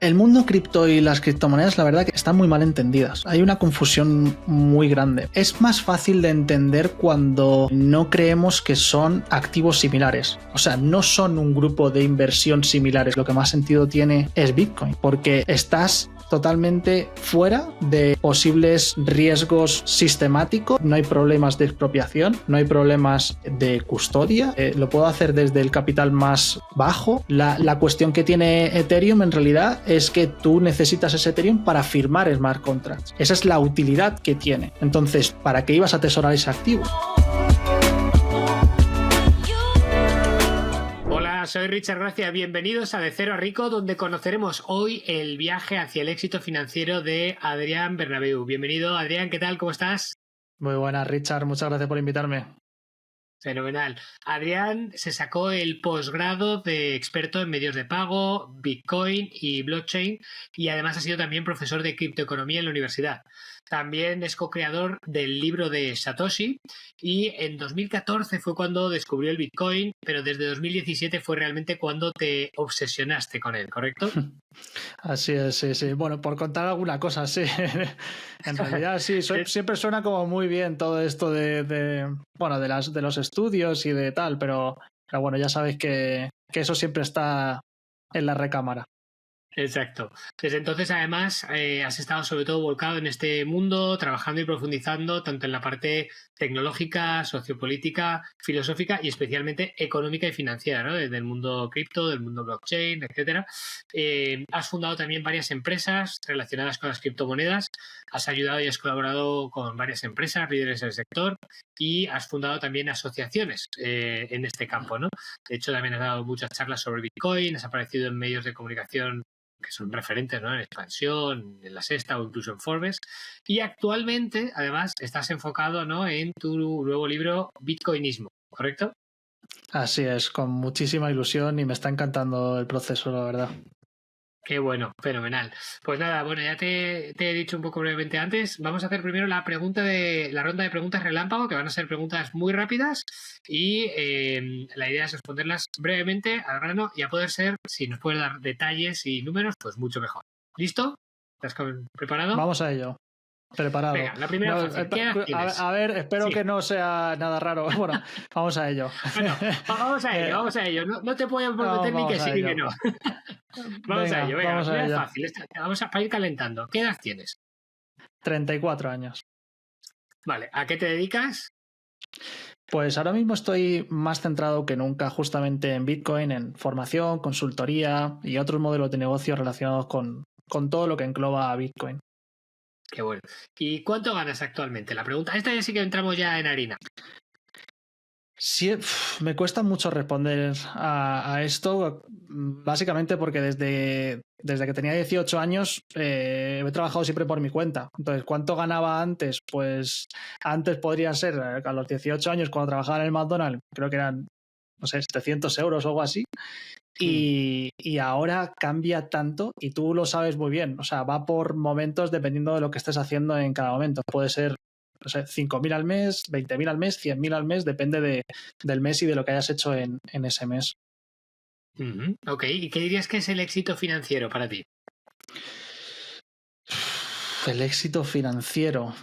El mundo cripto y las criptomonedas, la verdad que están muy mal entendidas. Hay una confusión muy grande. Es más fácil de entender cuando no creemos que son activos similares. O sea, no son un grupo de inversión similares. Lo que más sentido tiene es Bitcoin, porque estás totalmente fuera de posibles riesgos sistemáticos, no hay problemas de expropiación, no hay problemas de custodia, lo puedo hacer desde el capital más bajo. La cuestión que tiene Ethereum en realidad es que tú necesitas ese Ethereum para firmar smart contracts. Esa es la utilidad que tiene. Entonces, ¿para qué ibas a atesorar ese activo? Soy Richard Gracia, bienvenidos a De Cero a Rico, donde conoceremos hoy el viaje hacia el éxito financiero de Adrián Bernabeu. Bienvenido, Adrián, ¿qué tal? ¿Cómo estás? Muy buenas, Richard, muchas gracias por invitarme. Fenomenal. Adrián se sacó el posgrado de experto en medios de pago, Bitcoin y blockchain, y además ha sido también profesor de criptoeconomía en la universidad. También es co-creador del libro de Satoshi y en 2014 fue cuando descubrió el Bitcoin, pero desde 2017 fue realmente cuando te obsesionaste con él, ¿correcto? Así es, sí, sí. Bueno, por contar alguna cosa, sí. En realidad sí, siempre suena como muy bien todo esto de los estudios y de tal, pero bueno, ya sabéis que eso siempre está en la recámara. Exacto. Desde entonces, además, has estado sobre todo volcado en este mundo, trabajando y profundizando tanto en la parte tecnológica, sociopolítica, filosófica y especialmente económica y financiera, ¿no? Desde el mundo cripto, del mundo blockchain, etcétera. Has fundado también varias empresas relacionadas con las criptomonedas, has ayudado y has colaborado con varias empresas, líderes del sector, y has fundado también asociaciones en este campo, ¿no? De hecho, también has dado muchas charlas sobre Bitcoin, has aparecido en medios de comunicación que son referentes, ¿no? En Expansión, en La Sexta o incluso en Forbes. Y actualmente, además, estás enfocado, ¿no? En tu nuevo libro Bitcoinismo, ¿correcto? Así es, con muchísima ilusión y me está encantando el proceso, la verdad. Qué bueno, fenomenal. Pues nada, bueno, ya te he dicho un poco brevemente antes. Vamos a hacer primero la ronda de preguntas relámpago, que van a ser preguntas muy rápidas y la idea es responderlas brevemente al grano y a poder ser, si nos puedes dar detalles y números, pues mucho mejor. ¿Listo? ¿Estás preparado? Vamos a ello. Preparado. Venga, la primera fácil. ¿Qué edad tienes? A ver, espero que no sea nada raro. Bueno, vamos a ello. Bueno, vamos a ello. No te puedo prometer ni que sí ni que no. Vamos a ello, venga, la primera es fácil. Para ir calentando. ¿Qué edad tienes? 34 años. Vale, ¿a qué te dedicas? Pues ahora mismo estoy más centrado que nunca justamente en Bitcoin, en formación, consultoría y otros modelos de negocio relacionados con todo lo que engloba a Bitcoin. Qué bueno. ¿Y cuánto ganas actualmente? La pregunta, esta ya sí que entramos ya en harina. Sí, me cuesta mucho responder a esto, básicamente porque desde que tenía 18 años he trabajado siempre por mi cuenta. Entonces, ¿cuánto ganaba antes? Pues antes podría ser, a los 18 años, cuando trabajaba en el McDonald's, creo que eran, no sé, 700 euros o algo así. Y ahora cambia tanto y tú lo sabes muy bien. O sea, va por momentos dependiendo de lo que estés haciendo en cada momento. Puede ser, no sé, 5.000 al mes, 20.000 al mes, 100.000 al mes, depende del mes y de lo que hayas hecho en ese mes. Ok, ¿y qué dirías que es el éxito financiero para ti? El éxito financiero.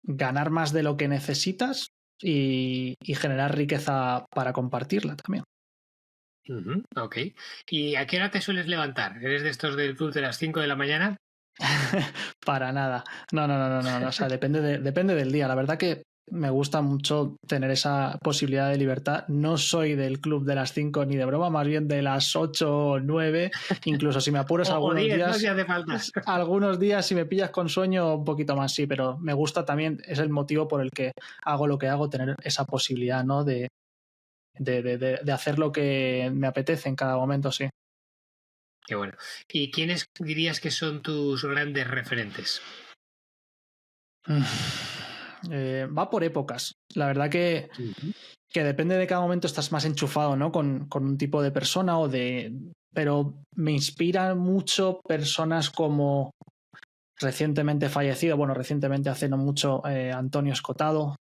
Ganar más de lo que necesitas y generar riqueza para compartirla también. Ok. ¿Y a qué hora te sueles levantar? ¿Eres de estos del club de las 5 de la mañana? Para nada. No. O sea, depende del día. La verdad que me gusta mucho tener esa posibilidad de libertad. No soy del club de las 5 ni de broma, más bien de las 8 o 9. Incluso si me apuras algunos 10, días. No, si hace falta. Algunos días, si me pillas con sueño, un poquito más, sí, pero me gusta también, es el motivo por el que hago lo que hago, tener esa posibilidad, ¿no? De hacer lo que me apetece en cada momento, sí. Qué bueno. ¿Y quiénes dirías que son tus grandes referentes? Va por épocas. La verdad que depende de cada momento estás más enchufado, ¿no? Con un tipo de persona pero me inspiran mucho personas como recientemente fallecido, bueno, recientemente hace no mucho, Antonio Escotado,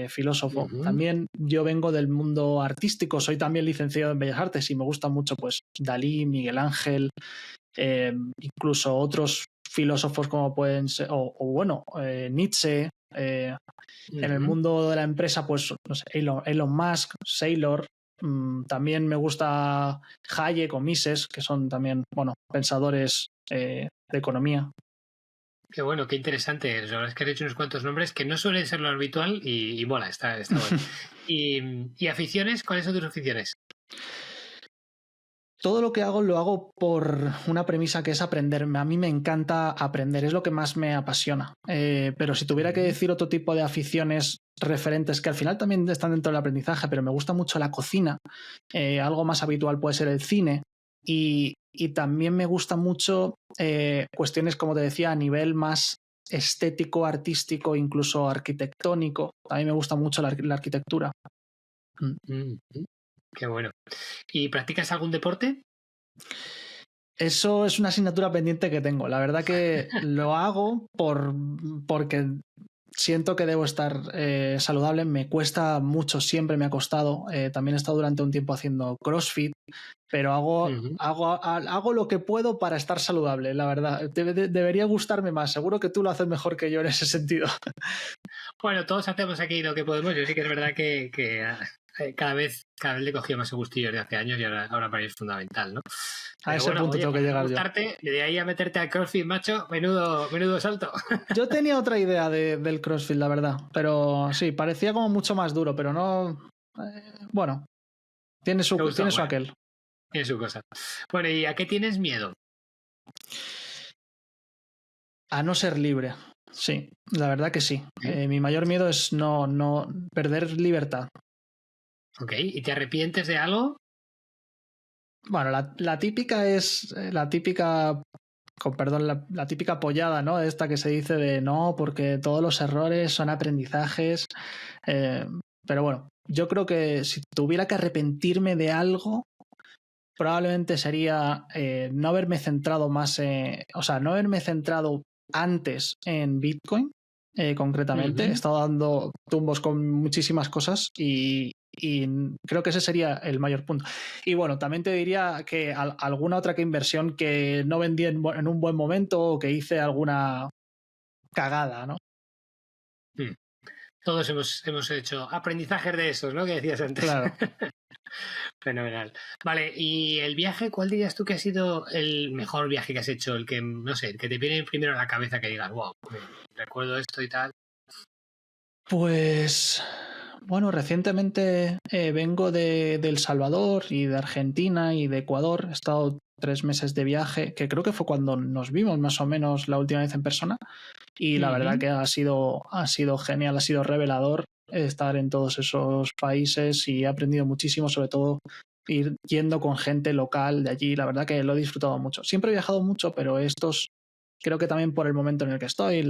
filósofo. También yo vengo del mundo artístico, soy también licenciado en Bellas Artes y me gusta mucho pues Dalí, Miguel Ángel, incluso otros filósofos como pueden ser, Nietzsche. En el mundo de la empresa, pues, no sé, Elon Musk, Saylor. También me gusta Hayek o Mises, que son también, bueno, pensadores de economía. Qué bueno, qué interesante. La verdad es que has hecho unos cuantos nombres que no suelen ser lo habitual y mola, está bueno. ¿Y aficiones? ¿Cuáles son tus aficiones? Todo lo que hago lo hago por una premisa que es aprender. A mí me encanta aprender, es lo que más me apasiona. Pero si tuviera que decir otro tipo de aficiones referentes que al final también están dentro del aprendizaje, pero me gusta mucho la cocina, algo más habitual puede ser el cine y también me gusta mucho cuestiones, como te decía, a nivel más estético, artístico, incluso arquitectónico. A mí me gusta mucho la arquitectura. Qué bueno. ¿Y practicas algún deporte? Eso es una asignatura pendiente que tengo. La verdad que lo hago porque siento que debo estar saludable. Me cuesta mucho, siempre me ha costado. También he estado durante un tiempo haciendo CrossFit, pero hago lo que puedo para estar saludable, la verdad. Debería gustarme más. Seguro que tú lo haces mejor que yo en ese sentido. Bueno, todos hacemos aquí lo que podemos. Yo sí que es verdad que cada vez le he cogido más el gustillo desde hace años y ahora para mí es fundamental, ¿no? A ese punto tengo que llegar yo. De ahí a meterte al CrossFit, macho, menudo salto. Yo tenía otra idea del CrossFit, la verdad, pero sí, parecía como mucho más duro, pero no... bueno, tiene su aquel. Tiene su cosa. Bueno, ¿y a qué tienes miedo? A no ser libre, sí, la verdad que sí. Mi mayor miedo es no perder libertad. Ok, ¿y te arrepientes de algo? Bueno, la típica es la típica, con perdón, la típica pollada, ¿no? Esta que se dice de no, porque todos los errores son aprendizajes. Pero bueno, yo creo que si tuviera que arrepentirme de algo, probablemente sería no haberme centrado más, no haberme centrado antes en Bitcoin, concretamente. He estado dando tumbos con muchísimas cosas y creo que ese sería el mayor punto. Y bueno, también te diría que alguna otra inversión que no vendí en un buen momento o que hice alguna cagada, ¿no? Todos hemos hecho aprendizajes de esos, ¿no? Que decías antes. Claro. Fenomenal. Vale, ¿y el viaje, cuál dirías tú que ha sido el mejor viaje que has hecho? El que, no sé, el que te viene primero a la cabeza que digas, wow, recuerdo esto y tal. Pues... bueno, recientemente vengo de El Salvador y de Argentina y de Ecuador. He estado 3 meses de viaje, que creo que fue cuando nos vimos más o menos la última vez en persona. Y la verdad que ha sido genial, ha sido revelador estar en todos esos países y he aprendido muchísimo, sobre todo ir yendo con gente local de allí. La verdad que lo he disfrutado mucho. Siempre he viajado mucho, pero estos, creo que también por el momento en el que estoy,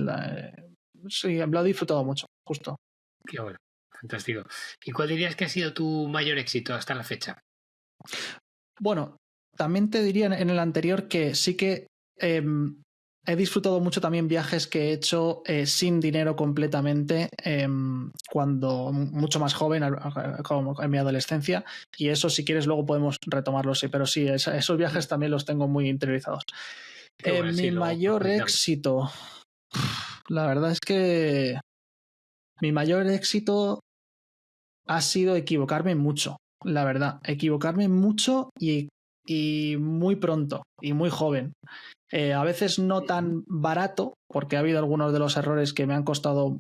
sí, lo he disfrutado mucho, justo. Qué bueno. Fantástico. ¿Y cuál dirías que ha sido tu mayor éxito hasta la fecha? Bueno, también te diría en el anterior que sí que he disfrutado mucho también viajes que he hecho sin dinero completamente cuando mucho más joven, como en mi adolescencia, y eso si quieres luego podemos retomarlo, sí, pero sí, esos viajes también los tengo muy interiorizados. Bueno, mi mayor éxito, la verdad es que mi mayor éxito ha sido equivocarme mucho, la verdad. Equivocarme mucho y muy pronto y muy joven. A veces no tan barato, porque ha habido algunos de los errores que me han costado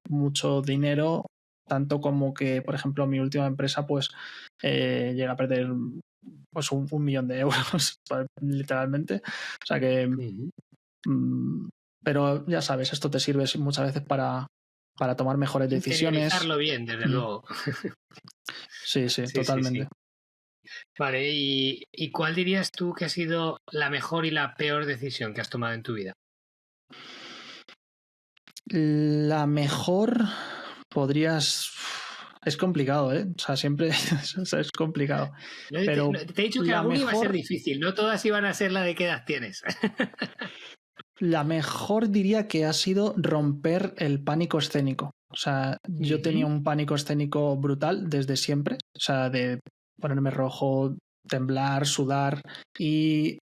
mucho dinero, tanto como que, por ejemplo, mi última empresa pues llega a perder pues un millón de euros, literalmente. O sea que... pero ya sabes, esto te sirve muchas veces para tomar mejores decisiones. Interiorizarlo bien, desde luego. Sí, totalmente. Sí. Vale, ¿y cuál dirías tú que ha sido la mejor y la peor decisión que has tomado en tu vida? La mejor podrías... es complicado, ¿eh? O sea, siempre es complicado. No, pero te he dicho que alguna iba a ser difícil, no todas iban a ser la de qué edad tienes. La mejor diría que ha sido romper el pánico escénico. O sea, yo tenía un pánico escénico brutal desde siempre. O sea, de ponerme rojo, temblar, sudar. Y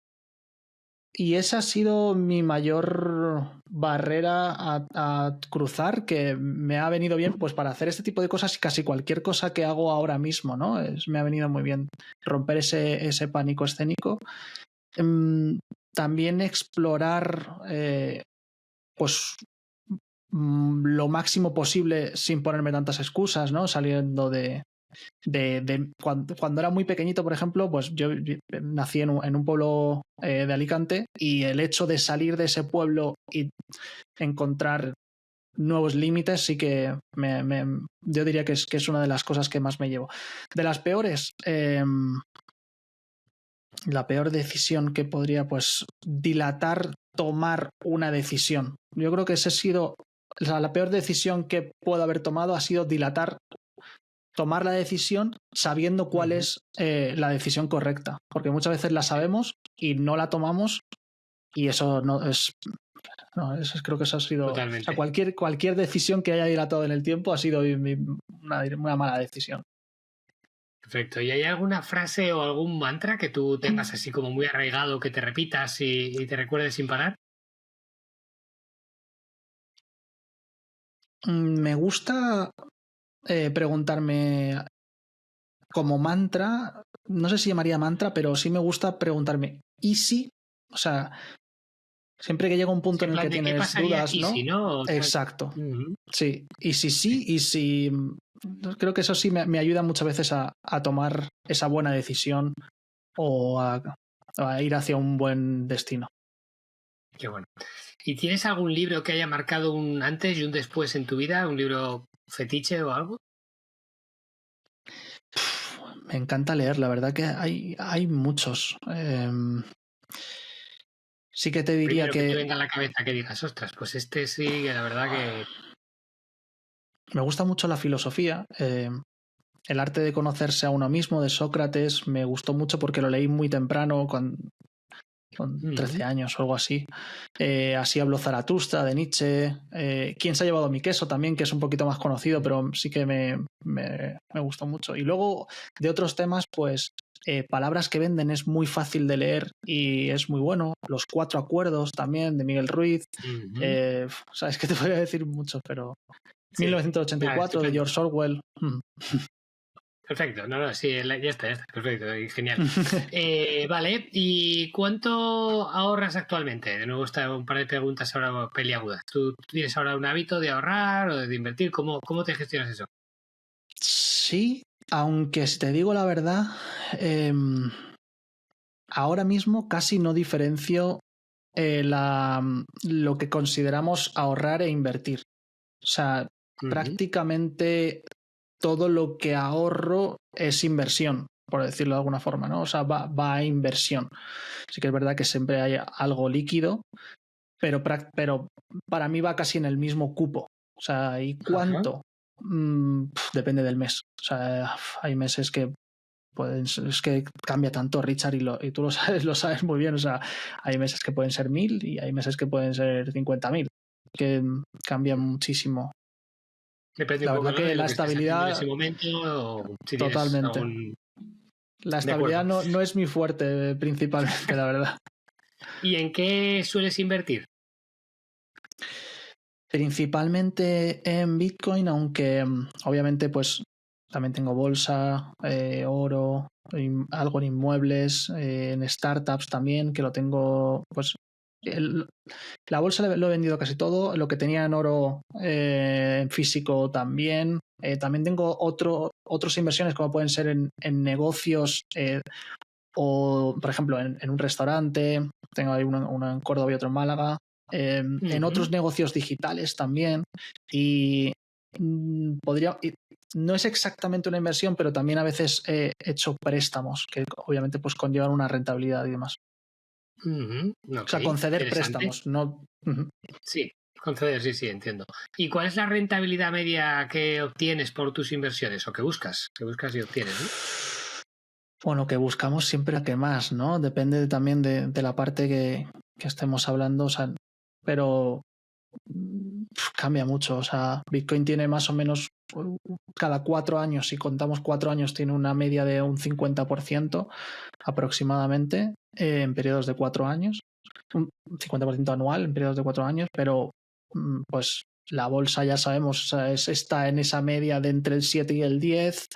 esa ha sido mi mayor barrera a cruzar, que me ha venido bien pues para hacer este tipo de cosas y casi cualquier cosa que hago ahora mismo, ¿no? Me ha venido muy bien romper ese pánico escénico. También explorar pues lo máximo posible sin ponerme tantas excusas, ¿no? Saliendo de cuando era muy pequeñito, por ejemplo, pues yo nací en un pueblo de Alicante, y el hecho de salir de ese pueblo y encontrar nuevos límites sí que yo diría que es una de las cosas que más me llevo. De las peores, la peor decisión que podría, pues, dilatar tomar una decisión. Yo creo que ese ha sido, o sea, la peor decisión que puedo haber tomado ha sido tomar la decisión sabiendo cuál es la decisión correcta, porque muchas veces la sabemos y no la tomamos, y eso no es... No, creo que eso ha sido... Totalmente. O sea, cualquier decisión que haya dilatado en el tiempo ha sido una mala decisión. Perfecto. ¿Y hay alguna frase o algún mantra que tú tengas así como muy arraigado, que te repitas y te recuerdes sin parar? Me gusta preguntarme como mantra, no sé si llamaría mantra, pero sí me gusta preguntarme, ¿y si? O sea, siempre que llega un punto en el que tienes dudas, ¿no? Si no, exacto. Sí. Y si creo que eso sí me ayuda muchas veces a tomar esa buena decisión o a ir hacia un buen destino. Qué bueno. ¿Y tienes algún libro que haya marcado un antes y un después en tu vida? ¿Un libro fetiche o algo? Me encanta leer, la verdad que hay muchos. Sí que te diría Primero que te venga a la cabeza que digas, ostras, pues este sí, que la verdad que... Me gusta mucho la filosofía. El arte de conocerse a uno mismo, de Sócrates, me gustó mucho porque lo leí muy temprano, con 13 años o algo así. Así habló Zaratustra, de Nietzsche. ¿Quién se ha llevado mi queso? También, que es un poquito más conocido, pero sí que me gustó mucho. Y luego, de otros temas, pues Palabras que venden es muy fácil de leer y es muy bueno. Los 4 acuerdos también, de Miguel Ruiz. Sabes que te podría decir mucho, pero... Sí. 1984, de George Orwell. Perfecto, sí, ya está, perfecto, genial. Vale, ¿y cuánto ahorras actualmente? De nuevo, un par de preguntas ahora peliagudas. ¿Tú tienes ahora un hábito de ahorrar o de invertir? ¿Cómo te gestionas eso? Sí, aunque si te digo la verdad, ahora mismo casi no diferencio lo que consideramos ahorrar e invertir. O sea, prácticamente todo lo que ahorro es inversión, por decirlo de alguna forma, ¿no? O sea, va a inversión. Sí que es verdad que siempre hay algo líquido, pero para mí va casi en el mismo cupo. O sea, ¿y cuánto? Depende del mes. O sea, hay meses que es que cambia tanto, Richard, y tú lo sabes muy bien. O sea, hay meses que pueden ser 1.000 y hay meses que pueden ser 50.000, que cambian muchísimo. Depende la un poco, verdad, ¿no?, que la estabilidad en ese momento, o si totalmente. La estabilidad no es mi fuerte, principalmente, la verdad. ¿Y en qué sueles invertir? Principalmente en Bitcoin, aunque obviamente pues también tengo bolsa, oro, algo en inmuebles, en startups también, que lo tengo, pues la bolsa lo he vendido casi todo, lo que tenía en oro en físico también. También tengo otras inversiones, como pueden ser en negocios, o por ejemplo en un restaurante. Tengo ahí uno en Córdoba y otro en Málaga. En otros negocios digitales también. Y no es exactamente una inversión, pero también a veces he hecho préstamos que obviamente pues conllevan una rentabilidad y demás. Okay, o sea, conceder préstamos, no... Sí, conceder, sí, entiendo. ¿Y cuál es la rentabilidad media que obtienes por tus inversiones o que buscas y obtienes, ¿no? Bueno, que buscamos siempre la que más, ¿no? Depende también de la parte que estemos hablando. O sea, pero cambia mucho. O sea, Bitcoin tiene más o menos cada 4 años, si contamos 4 años, tiene una media de un 50% aproximadamente en periodos de 4 años, un 50% anual en periodos de 4 años, pero pues la bolsa ya sabemos, o sea, está en esa media de entre el 7 y el 10.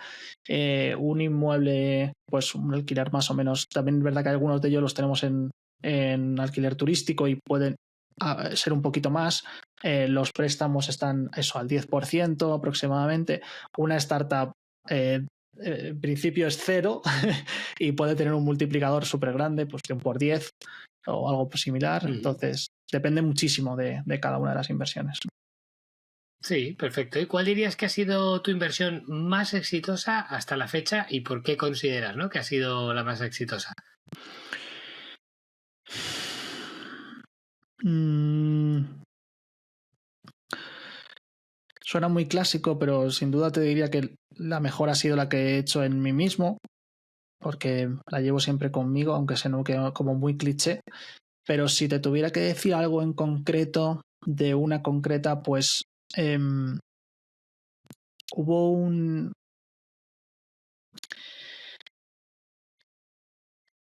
Un inmueble, pues un alquiler más o menos, también es verdad que algunos de ellos los tenemos en alquiler turístico y pueden ser un poquito más. Los préstamos están eso al 10% aproximadamente. Una startup en principio es cero y puede tener un multiplicador súper grande, pues 100 por 10 o algo similar. Entonces depende muchísimo de cada una de las inversiones. Sí, perfecto. ¿Y cuál dirías que ha sido tu inversión más exitosa hasta la fecha y por qué consideras, ¿no?, que ha sido la más exitosa? Suena muy clásico, pero sin duda te diría que la mejor ha sido la que he hecho en mí mismo, porque la llevo siempre conmigo, aunque se no quede como muy cliché. Pero si te tuviera que decir algo en concreto de una concreta, pues hubo un...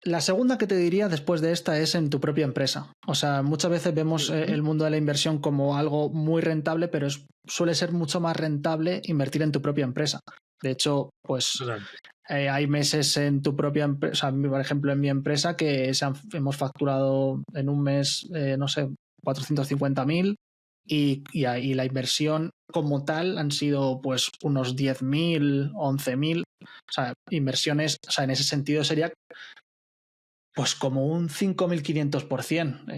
La segunda que te diría después de esta es en tu propia empresa. O sea, muchas veces vemos el mundo de la inversión como algo muy rentable, pero suele ser mucho más rentable invertir en tu propia empresa. De hecho, pues hay meses en tu propia empresa, por ejemplo, en mi empresa, que hemos facturado en un mes, no sé, 450.000 y la inversión como tal han sido pues unos 10.000, 11.000. O sea, inversiones, o sea, en ese sentido sería pues como un 5.500%.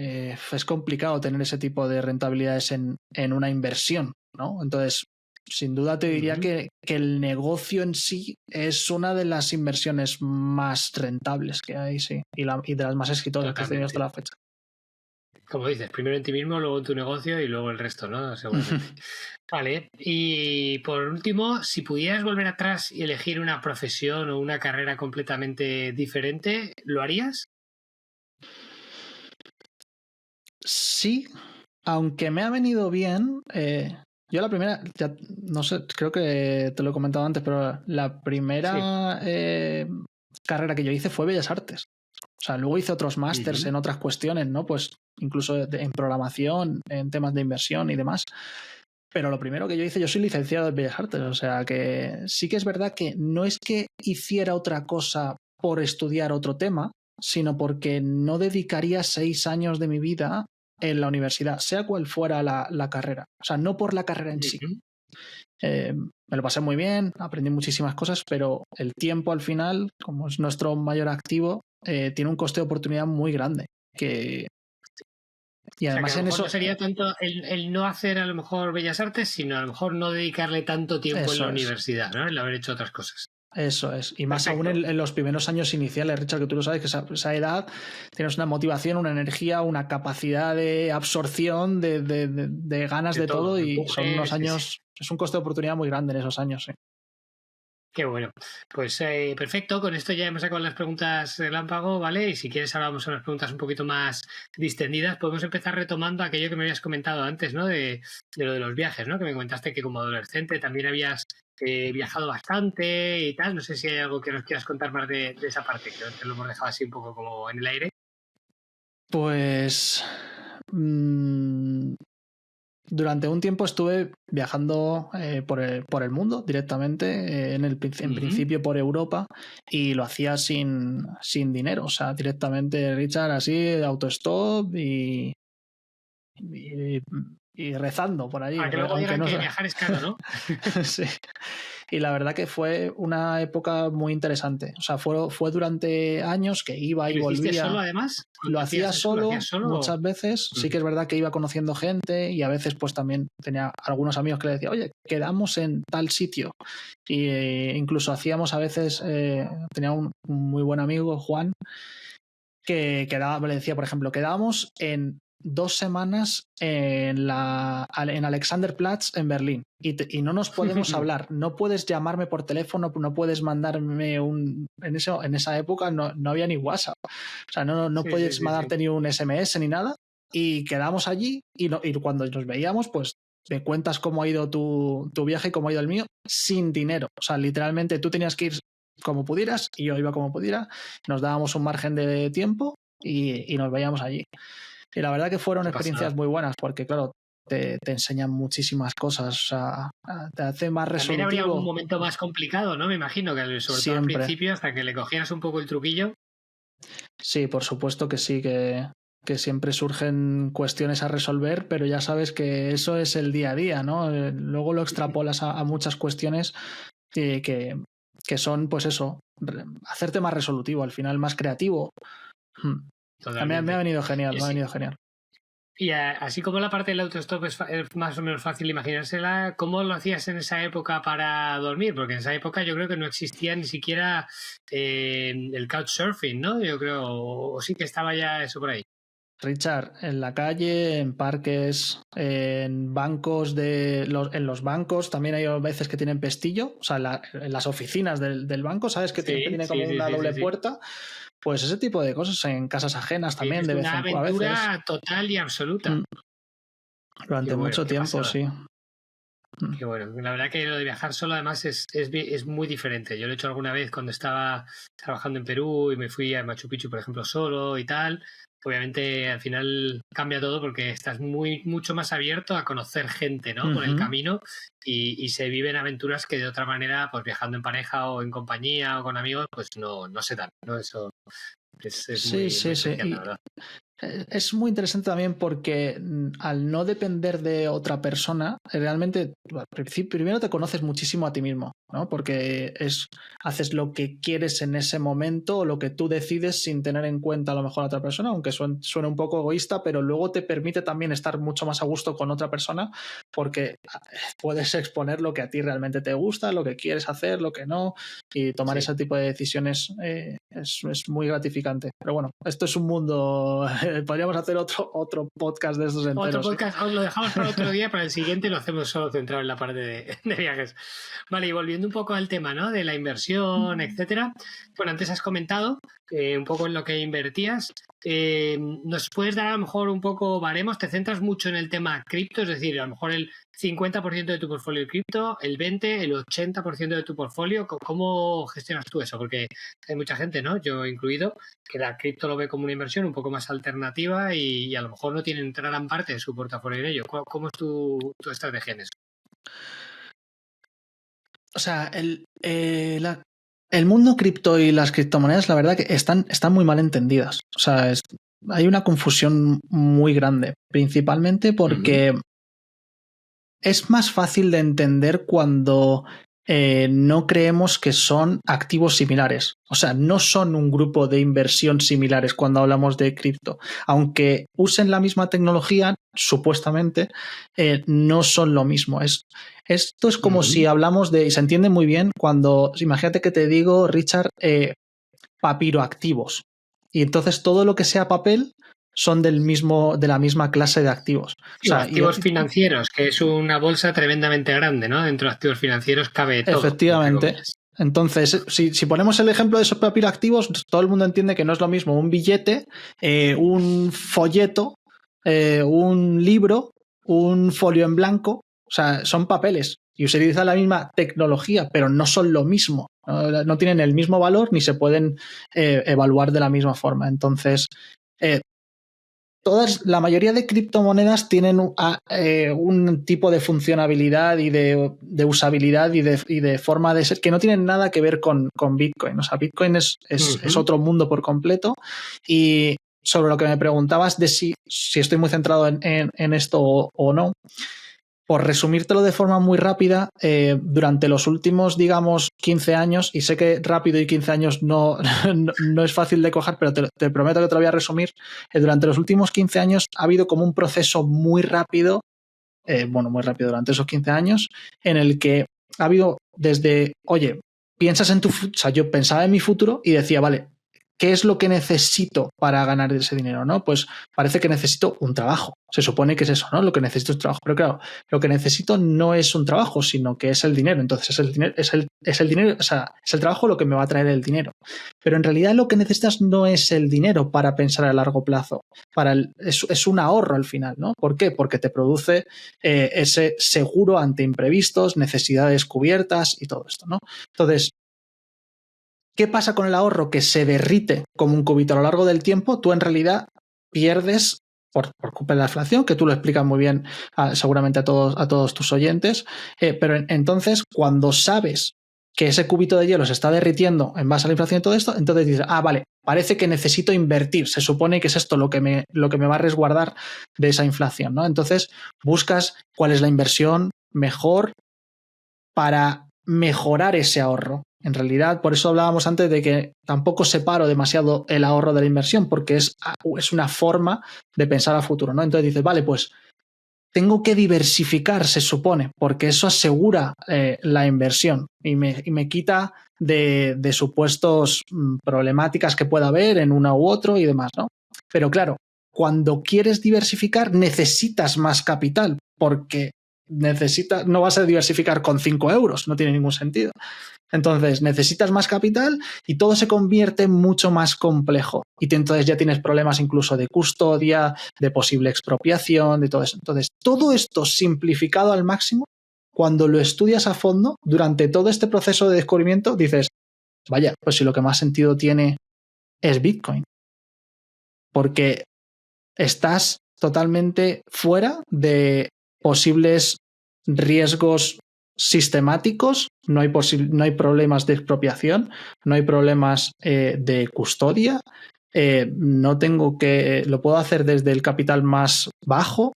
Es complicado tener ese tipo de rentabilidades en una inversión, ¿no? Entonces, sin duda te diría que el negocio en sí es una de las inversiones más rentables que hay, sí, y de las más exitosas que has tenido hasta la fecha. Como dices, primero en ti mismo, luego en tu negocio y luego el resto, ¿no? Seguramente. Vale. Y por último, si pudieras volver atrás y elegir una profesión o una carrera completamente diferente, ¿lo harías? Sí, aunque me ha venido bien. Yo la primera, ya no sé, creo que te lo he comentado antes, pero la primera carrera que yo hice fue Bellas Artes. O sea, luego hice otros másters en otras cuestiones, ¿no? Pues incluso en programación, en temas de inversión y demás. Pero lo primero que yo hice, yo soy licenciado en Bellas Artes, o sea que sí que es verdad que no es que hiciera otra cosa por estudiar otro tema, sino porque no dedicaría 6 años de mi vida en la universidad, sea cual fuera la carrera. O sea, no por la carrera en sí. Me lo pasé muy bien, aprendí muchísimas cosas, pero el tiempo al final, como es nuestro mayor activo, tiene un coste de oportunidad muy grande. Y además, o sea, que a lo en mejor eso no sería tanto el no hacer a lo mejor Bellas Artes, sino a lo mejor no dedicarle tanto tiempo en la universidad, ¿no? El haber hecho otras cosas. Eso es. Y más aún en los primeros años iniciales, Richard, que tú lo sabes, que esa edad tienes una motivación, una energía, una capacidad de absorción, de ganas de todo, y son unos años, es un coste de oportunidad muy grande en esos años, sí. Qué bueno. Pues perfecto, con esto ya hemos sacado las preguntas relámpago, ¿vale? Y si quieres ahora vamos a unas preguntas un poquito más distendidas. Podemos empezar retomando aquello que me habías comentado antes, ¿no? De lo de los viajes, ¿no? Que me comentaste que como adolescente también habías viajado bastante y tal. No sé si hay algo que nos quieras contar más de esa parte, que te lo hemos dejado así un poco como en el aire. Pues durante un tiempo estuve viajando por el mundo directamente, en principio por Europa, y lo hacía sin dinero, o sea, directamente, Richard, así, autostop y rezando por allí. Que luego digan que viajar es caro, ¿no? Sí. Y la verdad que fue una época muy interesante. O sea, fue durante años que iba y volvía. ¿Lo hiciste solo, además? Lo hacía solo muchas veces. Sí que es verdad que iba conociendo gente y a veces pues también tenía algunos amigos que le decía, oye, quedamos en tal sitio. Y incluso hacíamos a veces, tenía un muy buen amigo, Juan, que le decía, por ejemplo, quedábamos en 2 semanas en Alexanderplatz en Berlín y no nos podemos hablar, no puedes llamarme por teléfono, no puedes mandarme en esa época no había ni WhatsApp, o sea, no puedes mandarte ni un SMS ni nada, y quedamos allí y cuando nos veíamos, pues me cuentas cómo ha ido tu viaje y cómo ha ido el mío, sin dinero. O sea, literalmente tú tenías que ir como pudieras y yo iba como pudiera, nos dábamos un margen de tiempo y nos veíamos allí. Y la verdad que fueron Qué experiencias pasada. muy buenas porque, claro, te enseñan muchísimas cosas, o sea, te hace más También habría algún resolutivo momento más complicado, ¿no? Me imagino que sobre todo al siempre. principio, hasta que le cogieras un poco el truquillo. Sí, por supuesto que sí, que siempre surgen cuestiones a resolver, pero ya sabes que eso es el día a día, ¿no? Luego lo extrapolas a muchas cuestiones que son, pues eso, hacerte más resolutivo, al final más creativo. Me ha Totalmente. venido genial, Y, me ha venido genial. y así como la parte del autostop es más o menos fácil imaginársela, ¿cómo lo hacías en esa época para dormir? Porque en esa época yo creo que no existía ni siquiera el couchsurfing, ¿no? Yo creo, o sí que estaba ya eso por ahí. Richard, en la calle, en parques, en bancos en los bancos también hay veces que tienen pestillo, o sea, en las oficinas del banco, ¿sabes? Que Sí, tiene sí, como sí, una sí, sí, doble sí. puerta. Pues ese tipo de cosas en casas ajenas también, Es de vez una a veces. aventura total y absoluta. Mm, Qué Durante bueno, mucho qué tiempo, pasada. sí. Qué bueno. La verdad que lo de viajar solo además es muy diferente. Yo lo he hecho alguna vez cuando estaba trabajando en Perú y me fui a Machu Picchu, por ejemplo, solo y tal. Obviamente al final cambia todo porque estás mucho más abierto a conocer gente, ¿no? Por el Ujú. camino y se viven aventuras que de otra manera, pues viajando en pareja o en compañía o con amigos, pues no se dan, ¿no? Eso es Sí, muy sí, sí. especial, la verdad. Es muy interesante también porque al no depender de otra persona, realmente al principio, primero te conoces muchísimo a ti mismo, ¿no? Porque haces lo que quieres en ese momento o lo que tú decides sin tener en cuenta a lo mejor a otra persona, aunque suene un poco egoísta, pero luego te permite también estar mucho más a gusto con otra persona porque puedes exponer lo que a ti realmente te gusta, lo que quieres hacer, lo que no, y tomar Sí. ese tipo de decisiones es muy gratificante. Pero bueno, esto es un mundo. Podríamos hacer otro podcast de estos Otro enteros, ¿eh? podcast, os lo dejamos para otro día, para el siguiente lo hacemos solo centrado en la parte de viajes. Vale, y volviendo un poco al tema, ¿no? De la inversión, etcétera. Bueno, antes has comentado un poco en lo que invertías. ¿Nos puedes dar a lo mejor un poco baremos? ¿Te centras mucho en el tema cripto? Es decir, a lo mejor el 50% de tu portfolio de cripto, el 20%, el 80% de tu portfolio. ¿Cómo gestionas tú eso? Porque hay mucha gente, ¿no? Yo incluido, que la cripto lo ve como una inversión un poco más alternativa y a lo mejor no tienen gran parte de su portafolio en ello. ¿Cómo es tu estrategia en eso? O sea, el mundo cripto y las criptomonedas, la verdad que están muy mal entendidas. O sea, hay una confusión muy grande, principalmente porque es más fácil de entender cuando no creemos que son activos similares. O sea, no son un grupo de inversión similares cuando hablamos de cripto. Aunque usen la misma tecnología, supuestamente, no son lo mismo. Esto es como si hablamos y se entiende muy bien cuando, imagínate que te digo, Richard, papiroactivos. Y entonces todo lo que sea papel son de la misma clase de activos. O Sí, o sea, activos financieros, que es una bolsa tremendamente grande, ¿no? Dentro de activos financieros cabe todo, entre efectivamente. comillas. Entonces, si ponemos el ejemplo de esos papiroactivos, todo el mundo entiende que no es lo mismo un billete, un folleto, un libro, un folio en blanco. O sea, son papeles y se utiliza la misma tecnología, pero no son lo mismo. No tienen el mismo valor ni se pueden evaluar de la misma forma. Entonces, la mayoría de criptomonedas tienen un tipo de funcionabilidad y de usabilidad y de forma de ser que no tienen nada que ver con Bitcoin. O sea, Bitcoin es otro mundo por completo. Y sobre lo que me preguntabas de si estoy muy centrado en esto o no, por resumírtelo de forma muy rápida, durante los últimos, digamos, 15 años, y sé que rápido y 15 años no es fácil de coger, pero te prometo que te lo voy a resumir, durante los últimos 15 años ha habido como un proceso muy rápido, muy rápido durante esos 15 años, en el que ha habido desde, oye, piensas en o sea, yo pensaba en mi futuro y decía, vale, ¿qué es lo que necesito para ganar ese dinero, ¿no? Pues parece que necesito un trabajo. Se supone que es eso, ¿no? Lo que necesito es un trabajo. Pero claro, lo que necesito no es un trabajo, sino que es el dinero. Entonces es el dinero, es el dinero, o sea, es el trabajo lo que me va a traer el dinero. Pero en realidad lo que necesitas no es el dinero para pensar a largo plazo. Es un ahorro al final, ¿no? ¿Por qué? Porque te produce ese seguro ante imprevistos, necesidades cubiertas y todo esto, ¿no? Entonces, ¿qué pasa con el ahorro? Que se derrite como un cubito a lo largo del tiempo. Tú en realidad pierdes por culpa de la inflación, que tú lo explicas muy bien seguramente a todos tus oyentes, pero entonces cuando sabes que ese cubito de hielo se está derritiendo en base a la inflación y todo esto, entonces dices, vale, parece que necesito invertir, se supone que es esto lo que me va a resguardar de esa inflación, ¿no? Entonces buscas cuál es la inversión mejor para mejorar ese ahorro. En realidad, por eso hablábamos antes de que tampoco separo demasiado el ahorro de la inversión, porque es una forma de pensar a futuro, ¿no? Entonces dices, vale, pues tengo que diversificar, se supone, porque eso asegura la inversión y me quita de supuestos problemáticas que pueda haber en una u otro y demás, ¿no? Pero claro, cuando quieres diversificar necesitas más capital, porque no vas a diversificar con 5 euros, no tiene ningún sentido. Entonces necesitas más capital y todo se convierte mucho más complejo. Y entonces ya tienes problemas incluso de custodia, de posible expropiación, de todo eso. Entonces, todo esto simplificado al máximo, cuando lo estudias a fondo, durante todo este proceso de descubrimiento, dices, vaya, pues si lo que más sentido tiene es Bitcoin. Porque estás totalmente fuera de posibles riesgos sistemáticos, no hay problemas de expropiación, no hay problemas de custodia, lo puedo hacer desde el capital más bajo.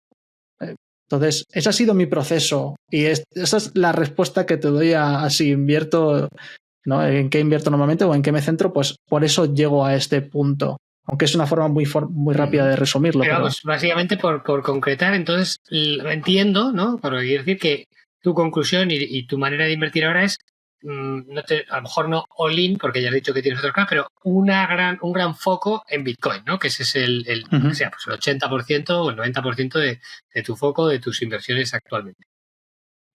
Entonces, ese ha sido mi proceso y esa es la respuesta que te doy a si invierto, ¿no? En qué invierto normalmente o en qué me centro, pues por eso llego a este punto. Aunque es una forma muy rápida de resumirlo. Pero vamos, básicamente por concretar, entonces entiendo, ¿no? Pero quiero decir que tu conclusión y tu manera de invertir ahora es, a lo mejor no all-in, porque ya has dicho que tienes otro plan, pero un gran foco en Bitcoin, ¿no? Que ese es el 80% o el 90% de tu foco, de tus inversiones actualmente.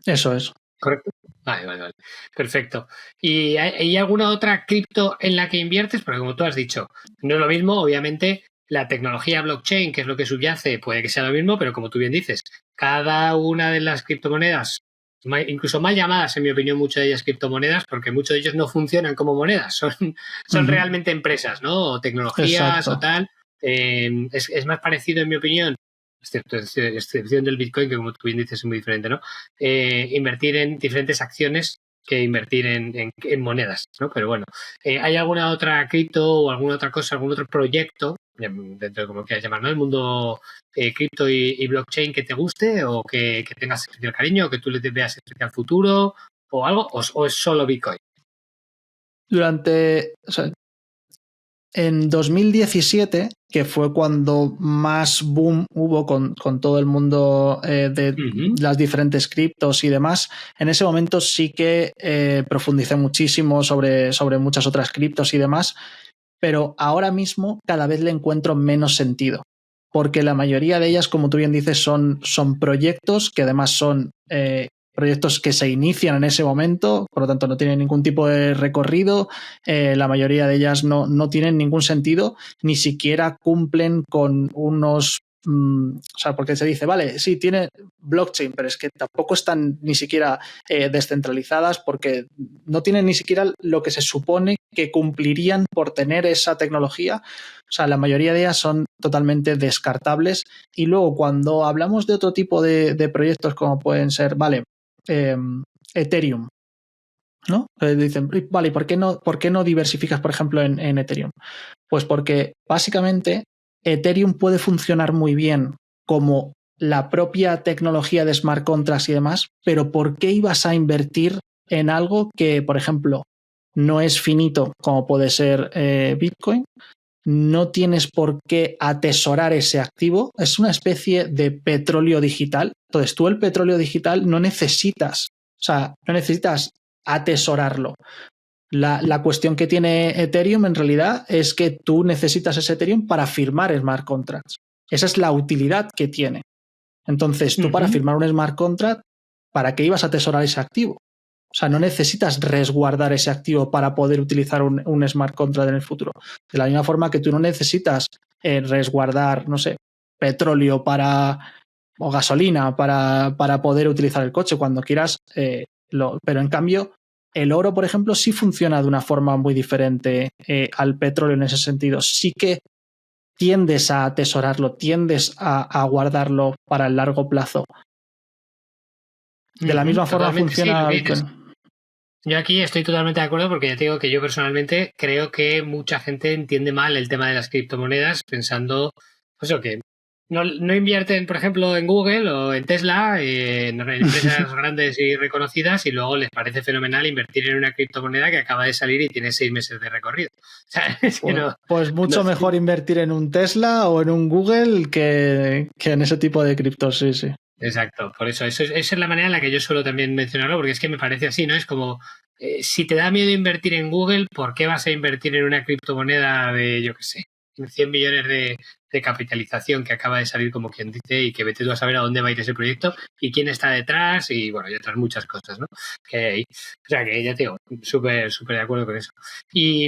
Eso es. ¿Correcto? Vale. Perfecto. ¿Y hay alguna otra cripto en la que inviertes? Porque como tú has dicho, no es lo mismo, obviamente, la tecnología blockchain, que es lo que subyace, puede que sea lo mismo, pero como tú bien dices, cada una de las criptomonedas, incluso mal llamadas, en mi opinión, muchas de ellas criptomonedas, porque muchos de ellos no funcionan como monedas, son realmente empresas, ¿no? O tecnologías. Exacto. O tal. Es más parecido, en mi opinión, excepción del Bitcoin, que como tú bien dices es muy diferente, ¿no? Invertir en diferentes acciones que invertir en monedas, ¿no? Pero bueno, ¿hay alguna otra cripto o alguna otra cosa, algún otro proyecto, dentro de como quieras llamar, ¿no? El mundo cripto y blockchain que te guste o que tengas especial cariño o que tú le veas especial futuro o algo, o es solo Bitcoin? En 2017, que fue cuando más boom hubo con todo el mundo de las diferentes criptos y demás, en ese momento sí que profundicé muchísimo sobre muchas otras criptos y demás, pero ahora mismo cada vez le encuentro menos sentido, porque la mayoría de ellas, como tú bien dices, son proyectos que además son proyectos que se inician en ese momento, por lo tanto no tienen ningún tipo de recorrido, la mayoría de ellas no tienen ningún sentido, ni siquiera cumplen con unos... o sea, porque se dice, vale, sí, tiene blockchain, pero es que tampoco están ni siquiera descentralizadas porque no tienen ni siquiera lo que se supone que cumplirían por tener esa tecnología. O sea, la mayoría de ellas son totalmente descartables. Y luego cuando hablamos de otro tipo de proyectos como pueden ser, vale, Ethereum, ¿no? Dicen, vale, ¿por qué no diversificas, por ejemplo, en Ethereum? Pues porque básicamente Ethereum puede funcionar muy bien como la propia tecnología de smart contracts y demás, pero ¿por qué ibas a invertir en algo que, por ejemplo, no es finito como puede ser Bitcoin? No tienes por qué atesorar ese activo, es una especie de petróleo digital. Entonces tú el petróleo digital no necesitas atesorarlo. La cuestión que tiene Ethereum en realidad es que tú necesitas ese Ethereum para firmar smart contracts. Esa es la utilidad que tiene. Entonces, tú para firmar un smart contract, ¿para qué ibas a atesorar ese activo? O sea, no necesitas resguardar ese activo para poder utilizar un smart contract en el futuro. De la misma forma que tú no necesitas resguardar, no sé, petróleo o gasolina para poder utilizar el coche cuando quieras. Pero en cambio, el oro, por ejemplo, sí funciona de una forma muy diferente al petróleo en ese sentido. Sí que tiendes a atesorarlo, tiendes a guardarlo para el largo plazo. De la misma forma funciona Bitcoin. Yo aquí estoy totalmente de acuerdo porque ya te digo que yo personalmente creo que mucha gente entiende mal el tema de las criptomonedas pensando, pues que no invierten, por ejemplo, en Google o en Tesla, en empresas grandes y reconocidas, y luego les parece fenomenal invertir en una criptomoneda que acaba de salir y tiene 6 meses de recorrido. O sea, es que pues mucho mejor invertir en un Tesla o en un Google que en ese tipo de criptos, sí. Exacto, por eso esa es la manera en la que yo suelo también mencionarlo, porque es que me parece así, ¿no? Es como, si te da miedo invertir en Google, ¿por qué vas a invertir en una criptomoneda de, yo qué sé, 100 millones de capitalización que acaba de salir, como quien dice, y que vete tú a saber a dónde va a ir ese proyecto y quién está detrás y, bueno, y otras muchas cosas, ¿no? Que hay ahí. O sea, que ya te digo, súper de acuerdo con eso. Y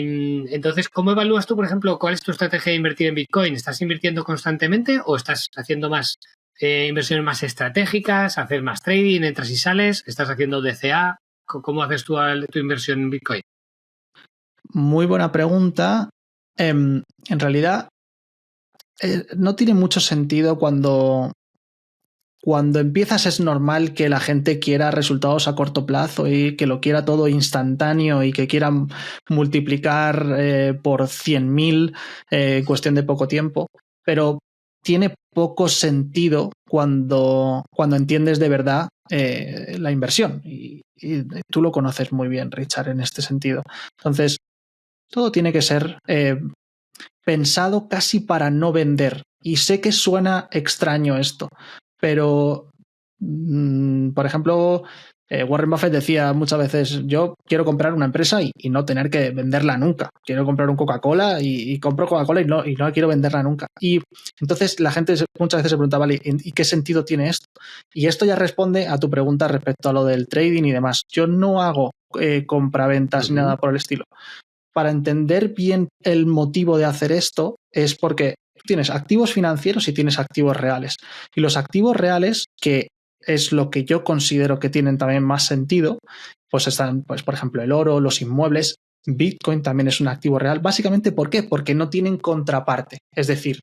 entonces, ¿cómo evalúas tú, por ejemplo, cuál es tu estrategia de invertir en Bitcoin? ¿Estás invirtiendo constantemente o estás haciendo más inversiones más estratégicas, hacer más trading, entras y sales, estás haciendo DCA? ¿Cómo haces tú tu inversión en Bitcoin? Muy buena pregunta. En realidad, no tiene mucho sentido cuando empiezas. Es normal que la gente quiera resultados a corto plazo y que lo quiera todo instantáneo y que quieran multiplicar por 100.000 en cuestión de poco tiempo, pero tiene poco sentido cuando entiendes de verdad la inversión y tú lo conoces muy bien, Richard, en este sentido. Entonces, todo tiene que ser pensado casi para no vender. Y sé que suena extraño esto, pero, por ejemplo, Warren Buffett decía muchas veces, yo quiero comprar una empresa y no tener que venderla nunca. Quiero comprar un Coca-Cola y compro Coca-Cola y no quiero venderla nunca. Y entonces la gente muchas veces se pregunta, vale, ¿y qué sentido tiene esto? Y esto ya responde a tu pregunta respecto a lo del trading y demás. Yo no hago compraventas ni nada por el estilo. Para entender bien el motivo de hacer esto es porque tienes activos financieros y tienes activos reales. Y los activos reales, que es lo que yo considero que tienen también más sentido, pues están, pues, por ejemplo, el oro, los inmuebles. Bitcoin también es un activo real. Básicamente, ¿por qué? Porque no tienen contraparte. Es decir,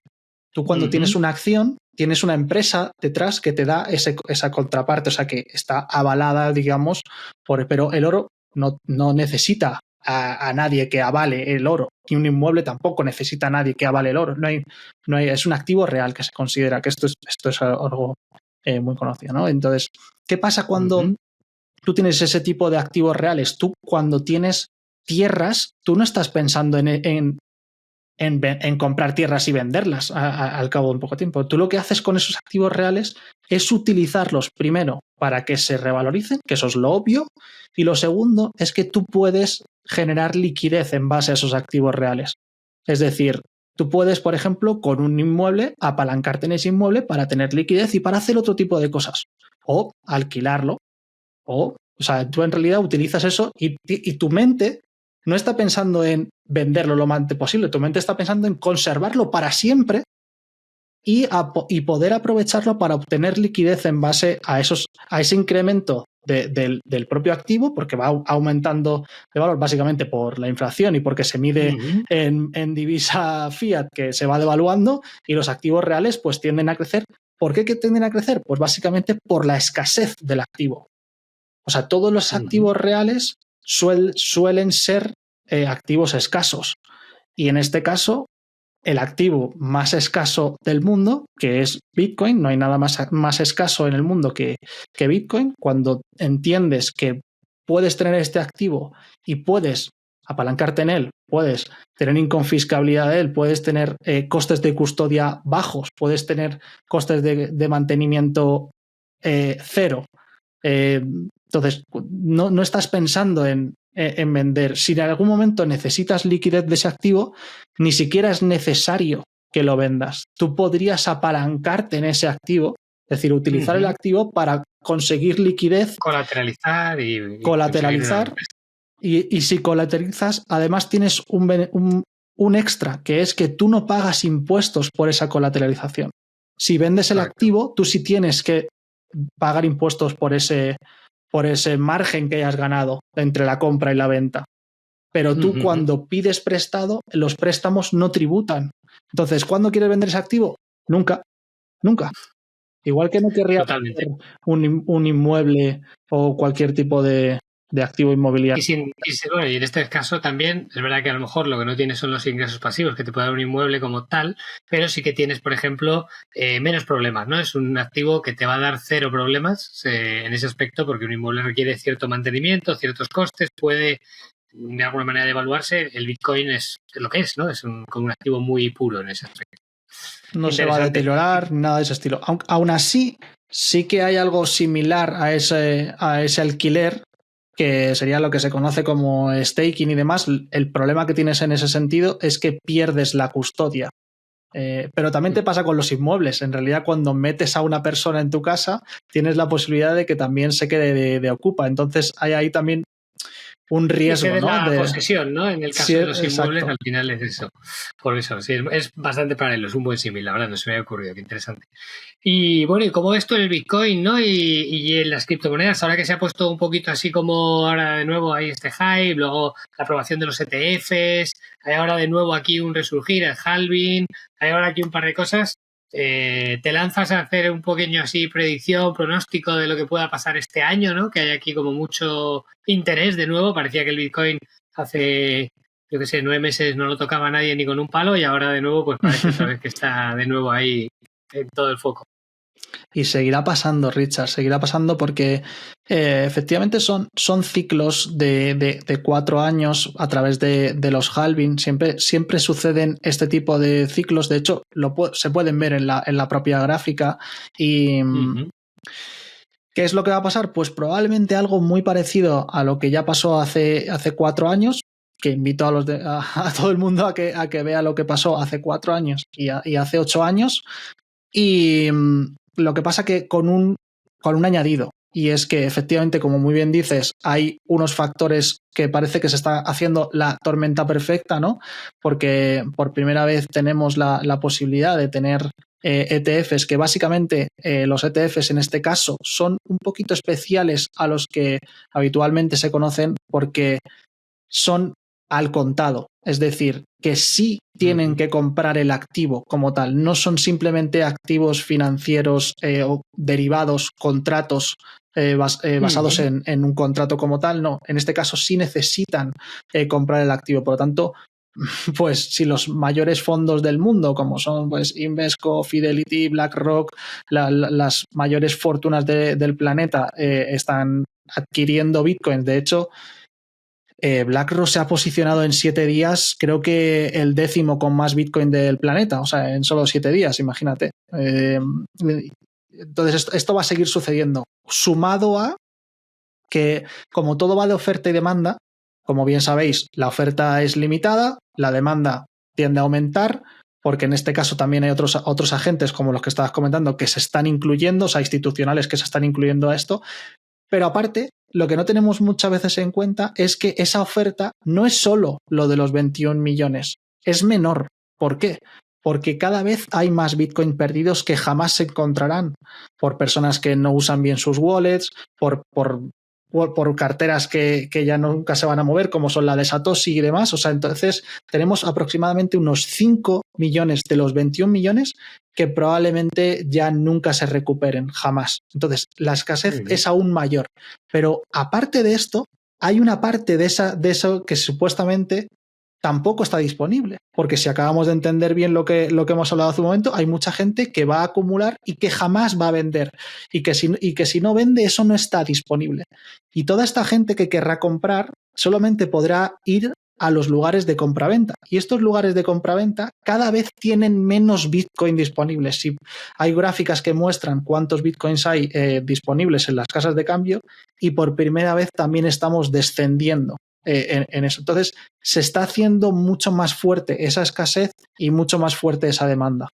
tú cuando tienes una acción, tienes una empresa detrás que te da esa contraparte, o sea, que está avalada, digamos, pero el oro no necesita a nadie que avale el oro, y un inmueble tampoco necesita a nadie que avale el oro. Es un activo real que se considera, que esto es algo muy conocido, ¿no? Entonces, ¿qué pasa cuando tú tienes ese tipo de activos reales? Tú, cuando tienes tierras, tú no estás pensando en comprar tierras y venderlas al cabo de un poco tiempo. Tú lo que haces con esos activos reales es utilizarlos primero para que se revaloricen, que eso es lo obvio, y lo segundo es que tú puedes generar liquidez en base a esos activos reales. Es decir, tú puedes, por ejemplo, con un inmueble, apalancarte en ese inmueble para tener liquidez y para hacer otro tipo de cosas, o alquilarlo, o sea, tú en realidad utilizas eso y tu mente no está pensando en venderlo lo más antes posible, tu mente está pensando en conservarlo para siempre y poder aprovecharlo para obtener liquidez en base a ese incremento del propio activo, porque va aumentando de valor básicamente por la inflación y porque se mide en divisa fiat que se va devaluando, y los activos reales pues tienden a crecer. ¿Por qué tienden a crecer? Pues básicamente por la escasez del activo. O sea, todos los activos reales suelen ser activos escasos. Y en este caso, el activo más escaso del mundo, que es Bitcoin, no hay nada más escaso en el mundo que Bitcoin. Cuando entiendes que puedes tener este activo y puedes apalancarte en él, puedes tener inconfiscabilidad de él, puedes tener costes de custodia bajos, puedes tener costes de mantenimiento cero, Entonces, no estás pensando en vender. Si en algún momento necesitas liquidez de ese activo, ni siquiera es necesario que lo vendas. Tú podrías apalancarte en ese activo, es decir, utilizar el activo para conseguir liquidez, colateralizar y si colateralizas, además tienes un extra, que es que tú no pagas impuestos por esa colateralización. Si vendes el activo, tú sí tienes que pagar impuestos por ese margen que hayas ganado entre la compra y la venta. Pero tú cuando pides prestado, los préstamos no tributan. Entonces, ¿cuándo quieres vender ese activo? Nunca. Igual que no querría vender un inmueble o cualquier tipo de activo inmobiliario. Y en este caso también es verdad que a lo mejor lo que no tienes son los ingresos pasivos que te puede dar un inmueble como tal, pero sí que tienes, por ejemplo, menos problemas, ¿no? Es un activo que te va a dar cero problemas en ese aspecto, porque un inmueble requiere cierto mantenimiento, ciertos costes, puede de alguna manera devaluarse. El Bitcoin es lo que es, ¿no? Es como un activo muy puro en ese aspecto. No se va a deteriorar, nada de ese estilo. Aún así, sí que hay algo similar a ese alquiler, que sería lo que se conoce como staking y demás. El problema que tienes en ese sentido es que pierdes la custodia. Pero también te pasa con los inmuebles. En realidad, cuando metes a una persona en tu casa, tienes la posibilidad de que también se quede de ocupa. Entonces, hay ahí también un riesgo, ¿no? La posesión, ¿no? En el caso de los inmuebles, al final es eso. Por eso, sí, es bastante paralelo, es un buen símil, la verdad, no se me había ocurrido, qué interesante. Y bueno, y como esto el Bitcoin, ¿no? Y en las criptomonedas, ahora que se ha puesto un poquito así como ahora de nuevo hay este hype, luego la aprobación de los ETFs, hay ahora de nuevo aquí un resurgir, el halving, hay ahora aquí un par de cosas. Te lanzas a hacer un pequeño así predicción, pronóstico de lo que pueda pasar este año, ¿no? Que hay aquí como mucho interés de nuevo. Parecía que el Bitcoin hace, 9 meses no lo tocaba nadie ni con un palo y ahora de nuevo pues parece otra vez que está de nuevo ahí en todo el foco. Y seguirá pasando, Richard, seguirá pasando porque efectivamente son ciclos de 4 años a través de los halving. Siempre suceden este tipo de ciclos. De hecho, se pueden ver en la propia gráfica. Y ¿qué es lo que va a pasar? Pues probablemente algo muy parecido a lo que ya pasó hace 4 años, que invito a todo el mundo a que vea lo que pasó hace 4 años y hace 8 años. Y lo que pasa que con un añadido, y es que efectivamente, como muy bien dices, hay unos factores que parece que se está haciendo la tormenta perfecta, ¿no? Porque por primera vez tenemos la posibilidad de tener ETFs, que básicamente los ETFs en este caso son un poquito especiales a los que habitualmente se conocen porque son al contado, es decir, que sí tienen que comprar el activo como tal, no son simplemente activos financieros o derivados, contratos basados en un contrato como tal, no, en este caso sí necesitan comprar el activo, por lo tanto, pues si los mayores fondos del mundo, como son pues Invesco, Fidelity, BlackRock, las mayores fortunas del planeta están adquiriendo Bitcoin, de hecho, BlackRock se ha posicionado en 7 días, creo que el 10º con más Bitcoin del planeta, o sea, en solo 7 días, imagínate. Entonces, esto va a seguir sucediendo, sumado a que, como todo va de oferta y demanda, como bien sabéis, la oferta es limitada, la demanda tiende a aumentar, porque en este caso también hay otros agentes, como los que estabas comentando, que se están incluyendo, o sea, institucionales que se están incluyendo a esto, pero aparte, lo que no tenemos muchas veces en cuenta es que esa oferta no es solo lo de los 21 millones, es menor. ¿Por qué? Porque cada vez hay más Bitcoin perdidos que jamás se encontrarán por personas que no usan bien sus wallets, por carteras que ya nunca se van a mover, como son la de Satoshi y demás. O sea, entonces tenemos aproximadamente unos 5 millones de los 21 millones que probablemente ya nunca se recuperen, jamás. Entonces, la escasez es aún mayor. Pero aparte de esto, hay una parte de eso que supuestamente tampoco está disponible, porque si acabamos de entender bien lo que hemos hablado hace un momento, hay mucha gente que va a acumular y que jamás va a vender, y que si no vende, eso no está disponible. Y toda esta gente que querrá comprar solamente podrá ir a los lugares de compraventa. Y estos lugares de compraventa cada vez tienen menos Bitcoin disponibles. Si hay gráficas que muestran cuántos Bitcoins hay disponibles en las casas de cambio, y por primera vez también estamos descendiendo en eso. Entonces, se está haciendo mucho más fuerte esa escasez y mucho más fuerte esa demanda.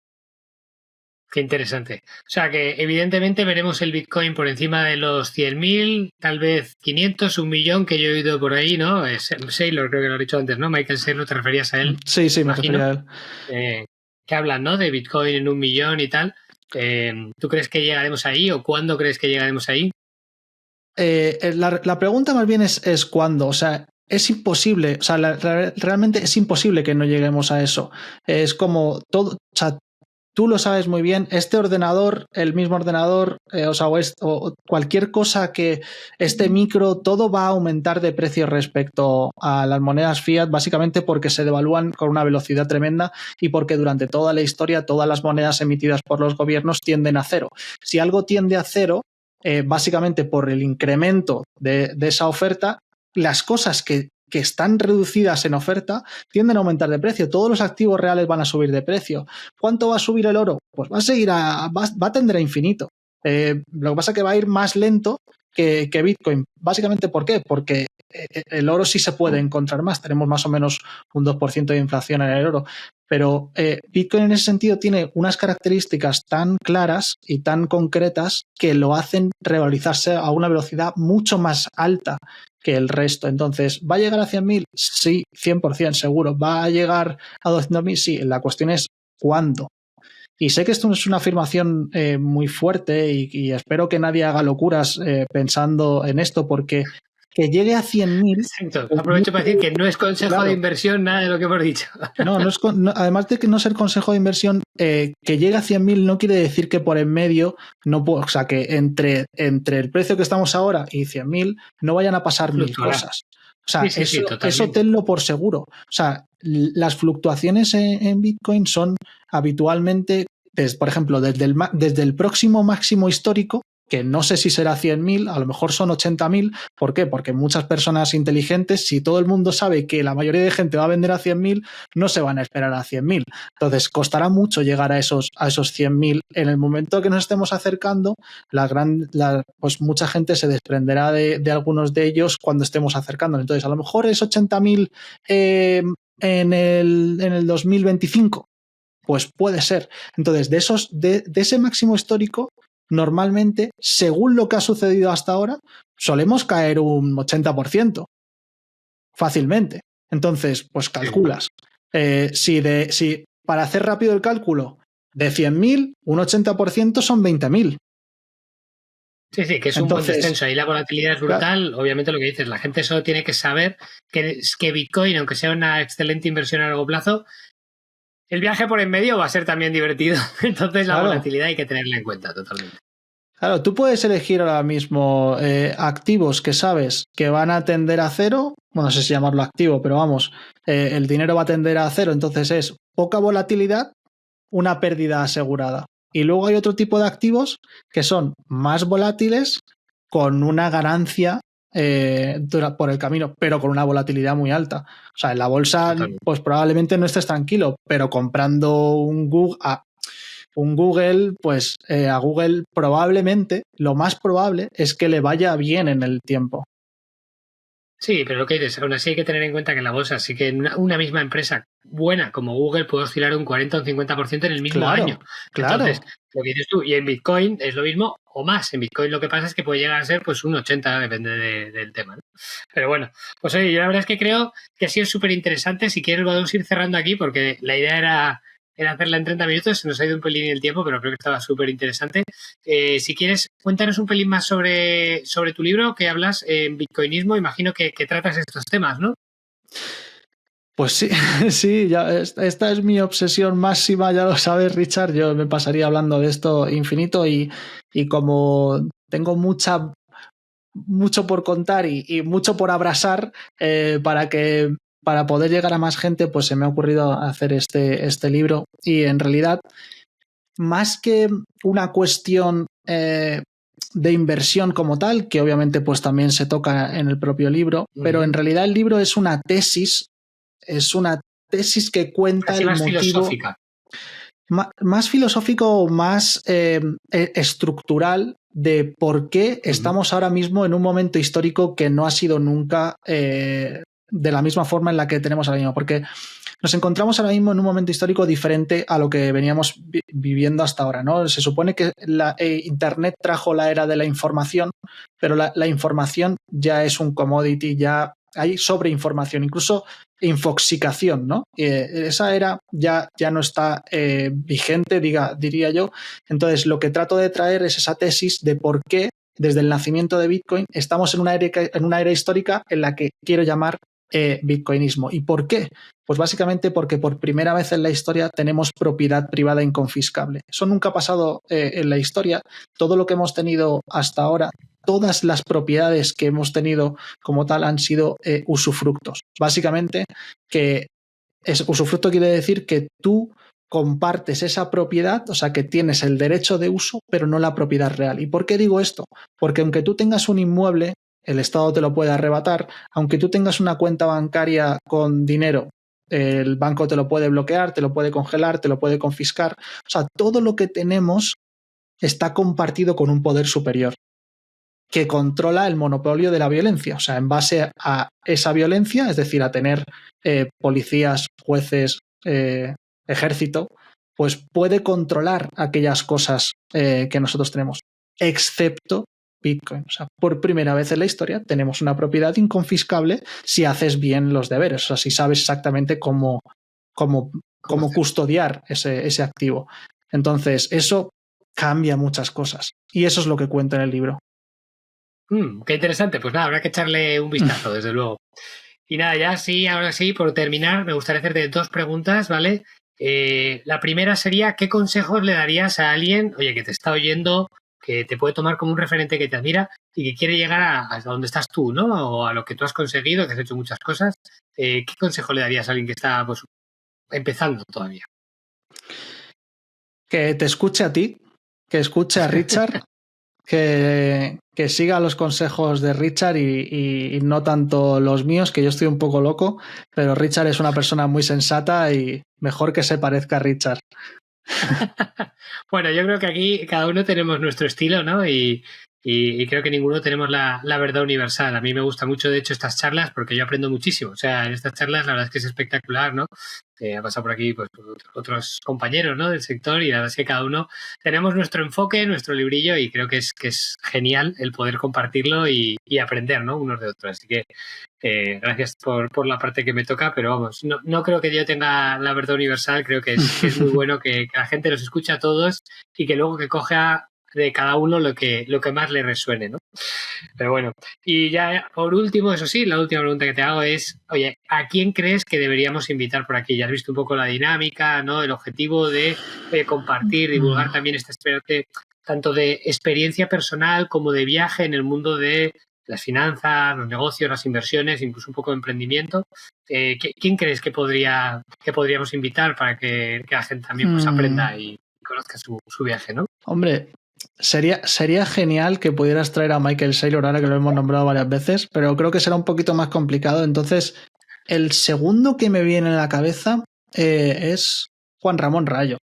Qué interesante. O sea que evidentemente veremos el Bitcoin por encima de los 100.000, tal vez 500, 1.000.000, que yo he oído por ahí, ¿no? Saylor, creo que lo he dicho antes, ¿no? Michael Saylor, ¿te referías a él? Sí, me refería a él. Que hablan, ¿no? De Bitcoin en 1.000.000 y tal. ¿Tú crees que llegaremos ahí o cuándo crees que llegaremos ahí? La pregunta más bien es cuándo. O sea, es imposible, o sea, realmente es imposible que no lleguemos a eso. Es como todo, o sea, tú lo sabes muy bien, este ordenador, el mismo ordenador, o cualquier cosa que este micro, todo va a aumentar de precio respecto a las monedas fiat, básicamente porque se devalúan con una velocidad tremenda y porque durante toda la historia todas las monedas emitidas por los gobiernos tienden a cero. Si algo tiende a cero, básicamente por el incremento de esa oferta, las cosas que están reducidas en oferta tienden a aumentar de precio. Todos los activos reales van a subir de precio. ¿Cuánto va a subir el oro? Pues va a tender a infinito. Lo que pasa es que va a ir más lento que Bitcoin. Básicamente, ¿por qué? Porque el oro sí se puede encontrar más. Tenemos más o menos un 2% de inflación en el oro. Pero Bitcoin en ese sentido tiene unas características tan claras y tan concretas que lo hacen revalorizarse a una velocidad mucho más alta que el resto. Entonces, ¿va a llegar a 100.000? Sí, 100% seguro. ¿Va a llegar a 200.000? Sí. La cuestión es ¿cuándo? Y sé que esto es una afirmación muy fuerte y espero que nadie haga locuras pensando en esto, porque que llegue a 100.000... Exacto. Aprovecho para decir que no es consejo de inversión nada de lo que hemos dicho. Además de que no ser consejo de inversión, que llegue a 100.000 no quiere decir que por en medio no puedo, o sea, que entre el precio que estamos ahora y 100.000 no vayan a pasar mil cosas. O sea, eso tenlo por seguro. O sea, las fluctuaciones en Bitcoin son habitualmente, por ejemplo, desde el próximo máximo histórico, que no sé si será 100.000, a lo mejor son 80.000. ¿Por qué? Porque muchas personas inteligentes, si todo el mundo sabe que la mayoría de gente va a vender a 100.000, no se van a esperar a 100.000. Entonces, costará mucho llegar a esos 100.000. En el momento que nos estemos acercando, pues mucha gente se desprenderá de algunos de ellos cuando estemos acercándonos. Entonces, a lo mejor es 80.000 en el 2025. Pues puede ser. Entonces, de ese máximo histórico, normalmente, según lo que ha sucedido hasta ahora, solemos caer un 80%. Fácilmente. Entonces, pues calculas. Si para hacer rápido el cálculo, de 100.000, un 80% son 20.000. Sí, que es un buen descenso. Ahí la volatilidad es brutal. Claro. Obviamente lo que dices, la gente solo tiene que saber que Bitcoin, aunque sea una excelente inversión a largo plazo, el viaje por en medio va a ser también divertido. Entonces la volatilidad hay que tenerla en cuenta totalmente. Claro, tú puedes elegir ahora mismo activos que sabes que van a tender a cero. Bueno, no sé si llamarlo activo, pero vamos, el dinero va a tender a cero. Entonces es poca volatilidad, una pérdida asegurada. Y luego hay otro tipo de activos que son más volátiles con una ganancia por el camino, pero con una volatilidad muy alta. O sea, en la bolsa, pues probablemente no estés tranquilo, pero comprando un Google, pues a Google probablemente, lo más probable es que le vaya bien en el tiempo. Sí, pero lo que dices, aún así hay que tener en cuenta que en la bolsa sí que una misma empresa buena como Google puede oscilar un 40 o un 50% en el mismo año. Claro. Entonces, lo que dices tú, y en Bitcoin es lo mismo o más. En Bitcoin lo que pasa es que puede llegar a ser pues un 80, depende del tema, ¿no? Pero bueno, pues oye, yo la verdad es que creo que ha sido súper interesante. Si quieres podemos ir cerrando aquí porque la idea era hacerla en 30 minutos, se nos ha ido un pelín el tiempo, pero creo que estaba súper interesante. Si quieres, cuéntanos un pelín más sobre tu libro, que hablas en Bitcoinismo. Imagino que tratas estos temas, ¿no? Pues sí, esta es mi obsesión máxima, ya lo sabes, Richard. Yo me pasaría hablando de esto infinito y como tengo mucho por contar y mucho por abrasar para poder llegar a más gente, pues se me ha ocurrido hacer este libro. Y en realidad, más que una cuestión de inversión como tal, que obviamente pues también se toca en el propio libro, pero en realidad el libro es una tesis es una tesis que cuenta así el más motivo... filosófica. Más filosófico, más estructural de por qué estamos ahora mismo en un momento histórico que no ha sido nunca de la misma forma en la que tenemos ahora mismo. Porque nos encontramos ahora mismo en un momento histórico diferente a lo que veníamos viviendo hasta ahora, ¿no? Se supone que Internet trajo la era de la información, pero la información ya es un commodity, ya hay sobreinformación, incluso infoxicación, ¿no? Esa era ya no está vigente, diría yo. Entonces, lo que trato de traer es esa tesis de por qué desde el nacimiento de Bitcoin estamos en una era histórica en la que quiero llamar bitcoinismo. ¿Y por qué? Pues básicamente porque por primera vez en la historia tenemos propiedad privada inconfiscable. Eso nunca ha pasado en la historia. Todo lo que hemos tenido hasta ahora, todas las propiedades que hemos tenido como tal han sido usufructos. Básicamente, que usufructo quiere decir que tú compartes esa propiedad, o sea que tienes el derecho de uso, pero no la propiedad real. ¿Y por qué digo esto? Porque aunque tú tengas un inmueble, el Estado te lo puede arrebatar, aunque tú tengas una cuenta bancaria con dinero, el banco te lo puede bloquear, te lo puede congelar, te lo puede confiscar. O sea, todo lo que tenemos está compartido con un poder superior que controla el monopolio de la violencia. O sea, en base a esa violencia, es decir, a tener policías, jueces, ejército, pues puede controlar aquellas cosas que nosotros tenemos, excepto Bitcoin. O sea, por primera vez en la historia tenemos una propiedad inconfiscable si haces bien los deberes, o sea, si sabes exactamente cómo custodiar ese activo. Entonces, eso cambia muchas cosas. Y eso es lo que cuento en el libro. Qué interesante. Pues nada, habrá que echarle un vistazo, desde luego. Y nada, ya sí, ahora sí, por terminar, me gustaría hacerte 2 preguntas, ¿vale? La primera sería, ¿qué consejos le darías a alguien, oye, que te está oyendo, que te puede tomar como un referente que te admira y que quiere llegar a donde estás tú, ¿no? O a lo que tú has conseguido, que has hecho muchas cosas. ¿Qué consejo le darías a alguien que está, pues, empezando todavía? Que te escuche a ti, que escuche a Richard, que siga los consejos de Richard y no tanto los míos, que yo estoy un poco loco, pero Richard es una persona muy sensata y mejor que se parezca a Richard. Bueno, yo creo que aquí cada uno tenemos nuestro estilo, ¿no? Y creo que ninguno tenemos la verdad universal. A mí me gusta mucho, de hecho, estas charlas porque yo aprendo muchísimo. O sea, en estas charlas la verdad es que es espectacular, ¿no? Ha pasado por aquí pues, otros compañeros, ¿no? Del sector y la verdad es que cada uno tenemos nuestro enfoque, nuestro librillo y creo que es genial el poder compartirlo y aprender, ¿no? Unos de otros. Así que gracias por la parte que me toca, pero vamos, no creo que yo tenga la verdad universal, creo que es muy bueno que la gente los escuche a todos y que luego que coja de cada uno lo que más le resuene, ¿no? Pero bueno, y ya por último, eso sí, la última pregunta que te hago es, oye, ¿a quién crees que deberíamos invitar por aquí? Ya has visto un poco la dinámica, ¿no? El objetivo de compartir, divulgar también esta experiencia, tanto de experiencia personal como de viaje en el mundo de las finanzas, los negocios, las inversiones, incluso un poco de emprendimiento. ¿Quién crees que podríamos invitar para que la gente también pues, aprenda y conozca su viaje, ¿no? Hombre, sería genial que pudieras traer a Michael Saylor ahora que lo hemos nombrado varias veces, pero creo que será un poquito más complicado. Entonces, el segundo que me viene a la cabeza es Juan Ramón Rayo.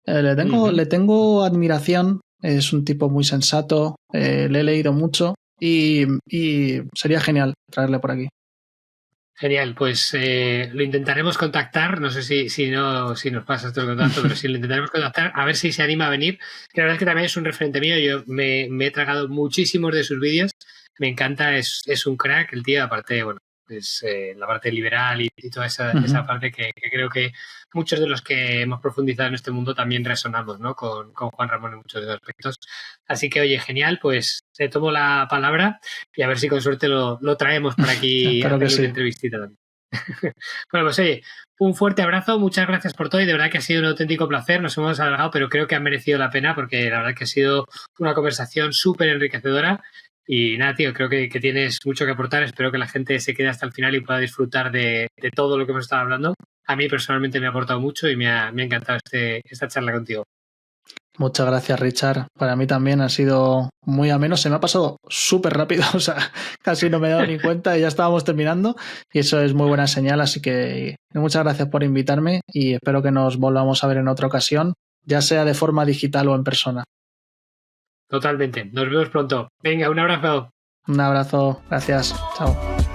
Le tengo admiración, es un tipo muy sensato, le he leído mucho y sería genial traerle por aquí. Genial, pues lo intentaremos contactar, no sé si nos pasas tu contacto, pero sí lo intentaremos contactar, a ver si se anima a venir, que la verdad es que también es un referente mío, yo me he tragado muchísimos de sus vídeos, me encanta, es un crack el tío, aparte, bueno, es la parte liberal y toda esa parte que creo que muchos de los que hemos profundizado en este mundo también resonamos, ¿no? Con Juan Ramón en muchos de los aspectos. Así que, oye, genial, pues te tomo la palabra y a ver si con suerte lo traemos por aquí a hacer una entrevistita también. Bueno, pues oye, un fuerte abrazo, muchas gracias por todo y de verdad que ha sido un auténtico placer, nos hemos alargado, pero creo que ha merecido la pena porque la verdad que ha sido una conversación súper enriquecedora y nada, tío, creo que tienes mucho que aportar, espero que la gente se quede hasta el final y pueda disfrutar de todo lo que hemos estado hablando. A mí personalmente me ha aportado mucho y me ha encantado esta charla contigo. Muchas gracias, Richard. Para mí también ha sido muy ameno. Se me ha pasado súper rápido, o sea, casi no me he dado ni cuenta y ya estábamos terminando. Y eso es muy buena señal, así que muchas gracias por invitarme y espero que nos volvamos a ver en otra ocasión, ya sea de forma digital o en persona. Totalmente. Nos vemos pronto. Venga, un abrazo. Un abrazo. Gracias. Chao.